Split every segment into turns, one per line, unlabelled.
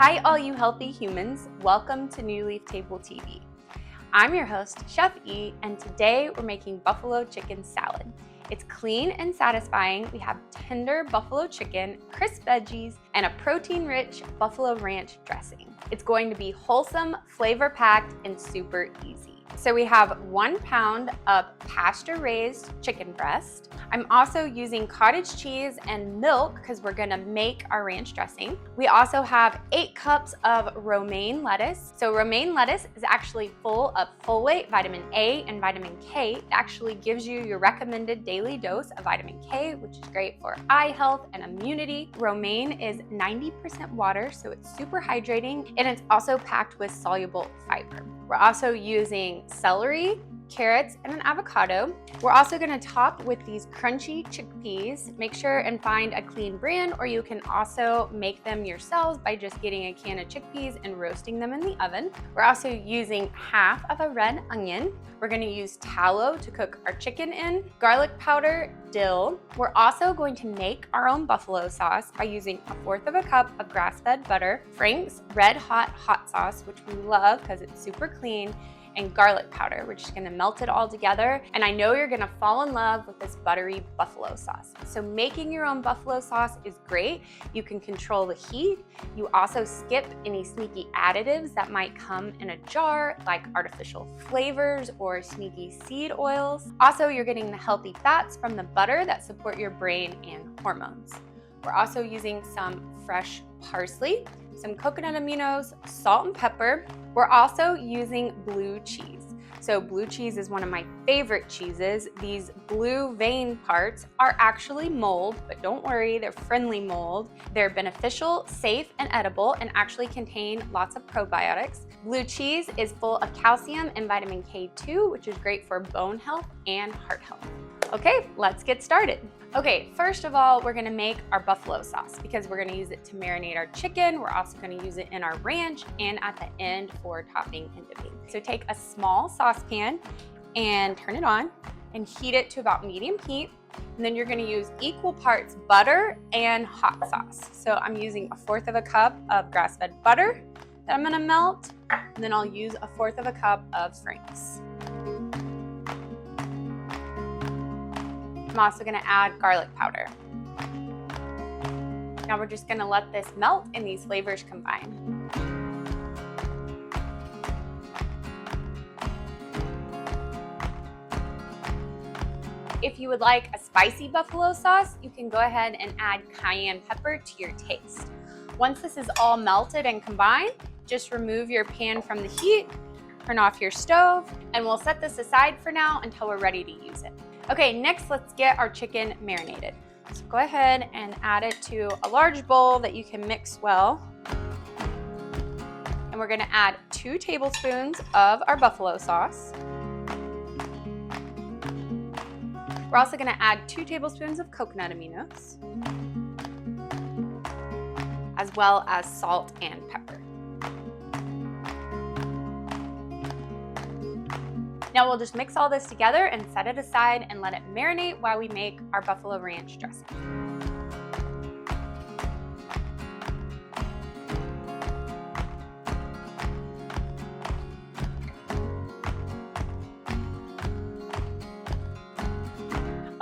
Hi, all you healthy humans. Welcome to New Leaf Table TV. I'm your host, Chef E, and today we're making buffalo chicken salad. It's clean and satisfying. We have tender buffalo chicken, crisp veggies, and a protein-rich buffalo ranch dressing. It's going to be wholesome, flavor-packed, and super easy. So we have 1 pound of pasture-raised chicken breast. I'm also using cottage cheese and milk because we're gonna make our ranch dressing. We also have 8 cups of romaine lettuce. So romaine lettuce is actually full of folate, vitamin A, and vitamin K. It actually gives you your recommended daily dose of vitamin K, which is great for eye health and immunity. Romaine is 90% water, so it's super hydrating, and it's also packed with soluble fiber. We're also using celery, carrots, and an avocado. We're also gonna top with these crunchy chickpeas. Make sure and find a clean brand, or you can also make them yourselves by just getting a can of chickpeas and roasting them in the oven. We're also using half of a red onion. We're gonna use tallow to cook our chicken in, garlic powder, dill. We're also going to make our own buffalo sauce by using 1/4 cup of grass-fed butter, Frank's Red Hot sauce, which we love because it's super clean, and garlic powder. We're just gonna melt it all together. And I know you're gonna fall in love with this buttery buffalo sauce. So making your own buffalo sauce is great. You can control the heat. You also skip any sneaky additives that might come in a jar, like artificial flavors or sneaky seed oils. Also, you're getting the healthy fats from the butter that support your brain and hormones. We're also using some fresh parsley, some coconut aminos, salt and pepper. We're also using blue cheese. So blue cheese is one of my favorite cheeses. These blue vein parts are actually mold, but don't worry, they're friendly mold. They're beneficial, safe, and edible, and actually contain lots of probiotics. Blue cheese is full of calcium and vitamin K2, which is great for bone health and heart health. Okay, let's get started. Okay, first of all, we're gonna make our buffalo sauce because we're gonna use it to marinate our chicken. We're also gonna use it in our ranch and at the end for topping and dipping. So take a small saucepan and turn it on and heat it to about medium heat. And then you're gonna use equal parts butter and hot sauce. So I'm using 1/4 cup of grass-fed butter that I'm gonna melt, and then I'll use 1/4 cup of Frank's. I'm also gonna add garlic powder. Now we're just gonna let this melt and these flavors combine. If you would like a spicy buffalo sauce, you can go ahead and add cayenne pepper to your taste. Once this is all melted and combined, just remove your pan from the heat, turn off your stove, and we'll set this aside for now until we're ready to use it. Okay, next let's get our chicken marinated. So go ahead and add it to a large bowl that you can mix well. And we're gonna add 2 tablespoons of our buffalo sauce. We're also gonna add 2 tablespoons of coconut aminos, as well as salt and pepper. Now we'll just mix all this together and set it aside and let it marinate while we make our buffalo ranch dressing.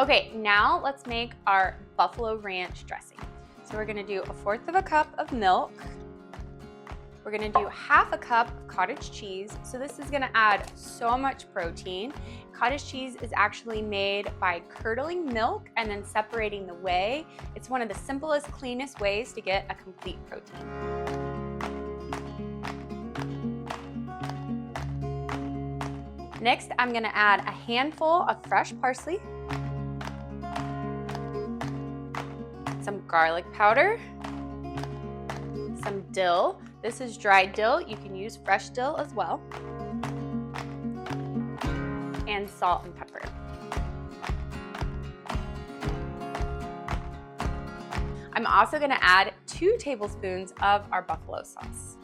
Okay, now let's make our buffalo ranch dressing. So we're gonna do 1/4 cup of milk. We're gonna do 1/2 cup of cottage cheese. So this is gonna add so much protein. Cottage cheese is actually made by curdling milk and then separating the whey. It's one of the simplest, cleanest ways to get a complete protein. Next, I'm gonna add a handful of fresh parsley, some garlic powder, some dill. This is dried dill. You can use fresh dill as well. And salt and pepper. I'm also gonna add 2 tablespoons of our buffalo sauce.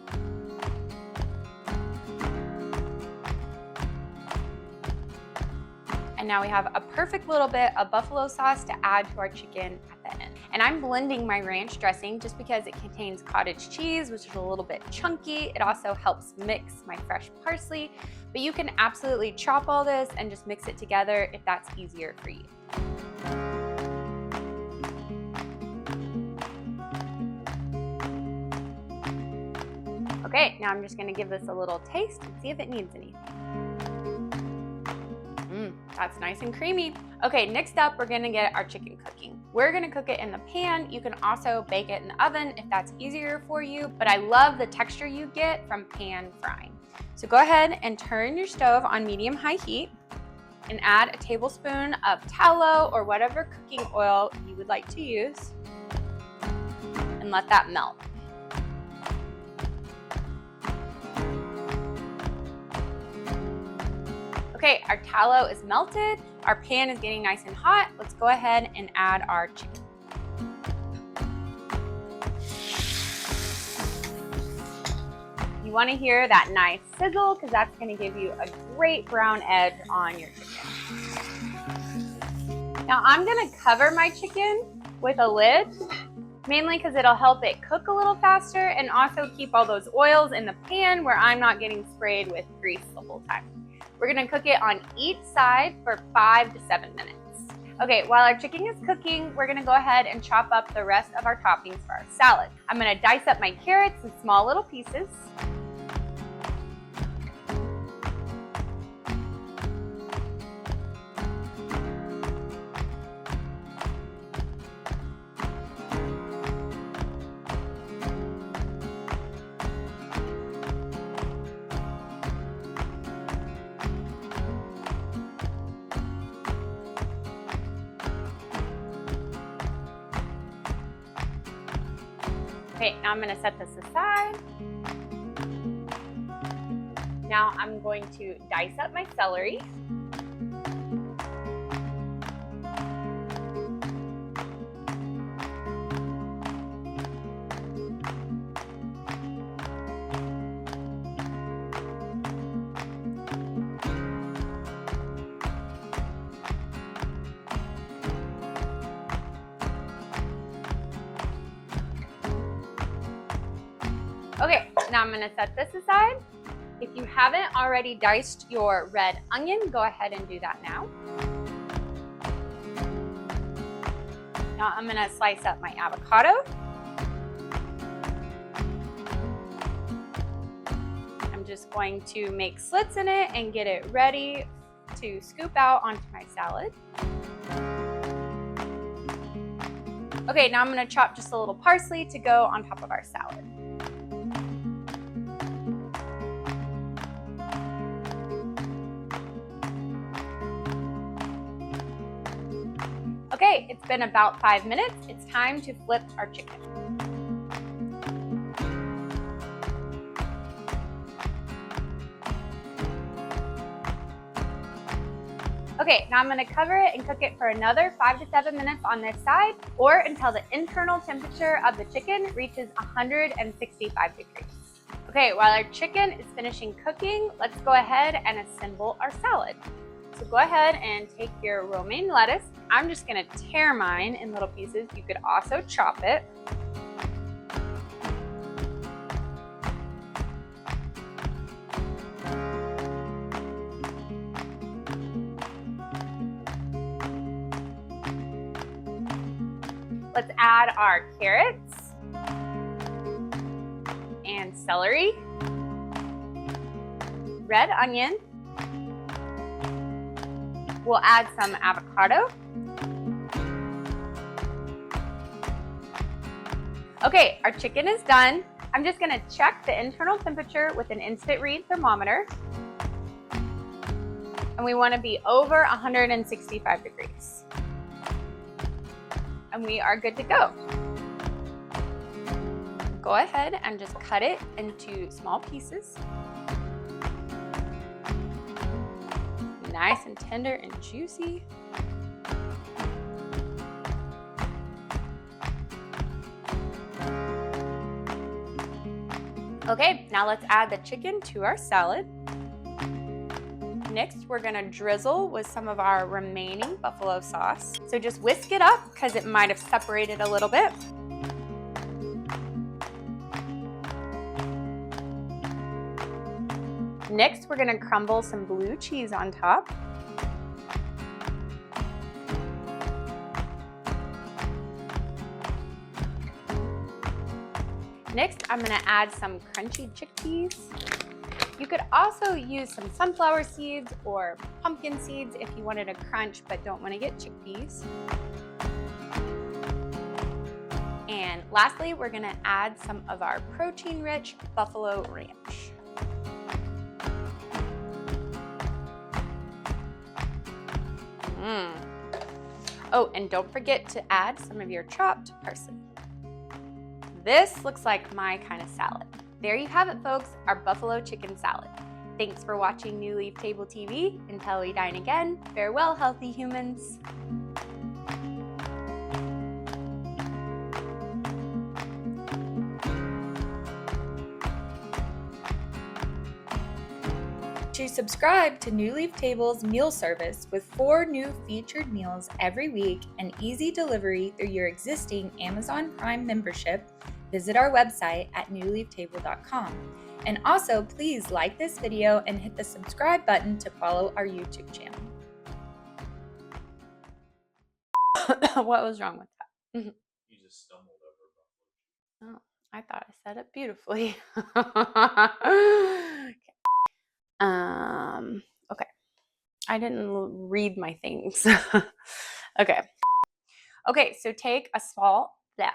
And And now we have a perfect little bit of buffalo sauce to add to our chicken at the end. And I'm blending my ranch dressing just because it contains cottage cheese, which is a little bit chunky. It also helps mix my fresh parsley, but you can absolutely chop all this and just mix it together if that's easier for you. Okay, now I'm just gonna give this a little taste and see if it needs anything. That's nice and creamy. Okay, next up, we're gonna get our chicken cooking. We're gonna cook it in the pan. You can also bake it in the oven if that's easier for you, but I love the texture you get from pan frying. So go ahead and turn your stove on medium-high heat and add a tablespoon of tallow or whatever cooking oil you would like to use, and let that melt. Okay, our tallow is melted. Our pan is getting nice and hot. Let's go ahead and add our chicken. You want to hear that nice sizzle because that's going to give you a great brown edge on your chicken. Now I'm going to cover my chicken with a lid, mainly because it'll help it cook a little faster and also keep all those oils in the pan where I'm not getting sprayed with grease the whole time. We're gonna cook it on each side for 5 to 7 minutes. Okay, while our chicken is cooking, we're gonna go ahead and chop up the rest of our toppings for our salad. I'm gonna dice up my carrots in small little pieces. Okay, now I'm gonna set this aside. Now I'm going to dice up my celery. Okay, now I'm gonna set this aside. If you haven't already diced your red onion, go ahead and do that now. Now I'm gonna slice up my avocado. I'm just going to make slits in it and get it ready to scoop out onto my salad. Okay, now I'm gonna chop just a little parsley to go on top of our salad. Okay, it's been about 5 minutes. It's time to flip our chicken. Okay, now I'm gonna cover it and cook it for another 5 to 7 minutes on this side, or until the internal temperature of the chicken reaches 165 degrees. Okay, while our chicken is finishing cooking, let's go ahead and assemble our salad. So go ahead and take your romaine lettuce. I'm just gonna tear mine in little pieces. You could also chop it. Let's add our carrots and celery, red onion. We'll add some avocado. Okay, our chicken is done. I'm just gonna check the internal temperature with an instant read thermometer. And we wanna be over 165 degrees. And we are good to go. Go ahead and just cut it into small pieces. Nice and tender and juicy. Okay, now let's add the chicken to our salad. Next, we're gonna drizzle with some of our remaining buffalo sauce. So just whisk it up because it might have separated a little bit. Next, we're gonna crumble some blue cheese on top. Next, I'm gonna add some crunchy chickpeas. You could also use some sunflower seeds or pumpkin seeds if you wanted a crunch but don't want to get chickpeas. And lastly, we're gonna add some of our protein-rich buffalo ranch. Oh, and don't forget to add some of your chopped parsley. This looks like my kind of salad. There you have it, folks, our buffalo chicken salad. Thanks for watching New Leaf Table TV. Until we dine again, farewell, healthy humans. To subscribe to New Leaf Table's meal service with 4 new featured meals every week and easy delivery through your existing Amazon Prime membership, visit our website at newleaftable.com. And also, please like this video and hit the subscribe button to follow our YouTube channel. What was wrong with that?
You just stumbled over buffalo.
Oh, I thought I said it beautifully. Okay. I didn't read my things. Okay. Okay, so take a small, this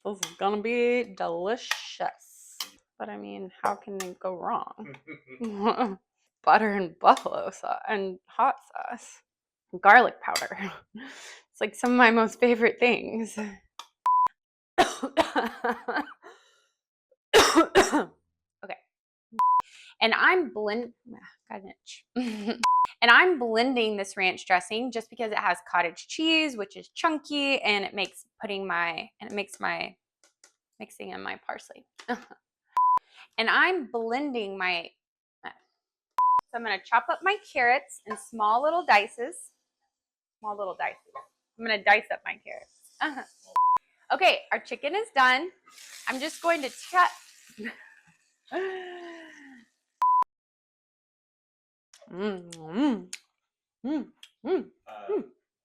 is gonna be delicious. But I mean, how can it go wrong? Butter and buffalo sauce and hot sauce. Garlic powder. It's like some of my most favorite things. Okay. And I'm got an itch. And I'm blending this ranch dressing just because it has cottage cheese, which is chunky, and it makes mixing in my parsley. And I'm blending my, so I'm gonna chop up my carrots in small little dices. I'm gonna dice up my carrots. Okay, our chicken is done. I'm just going to chat.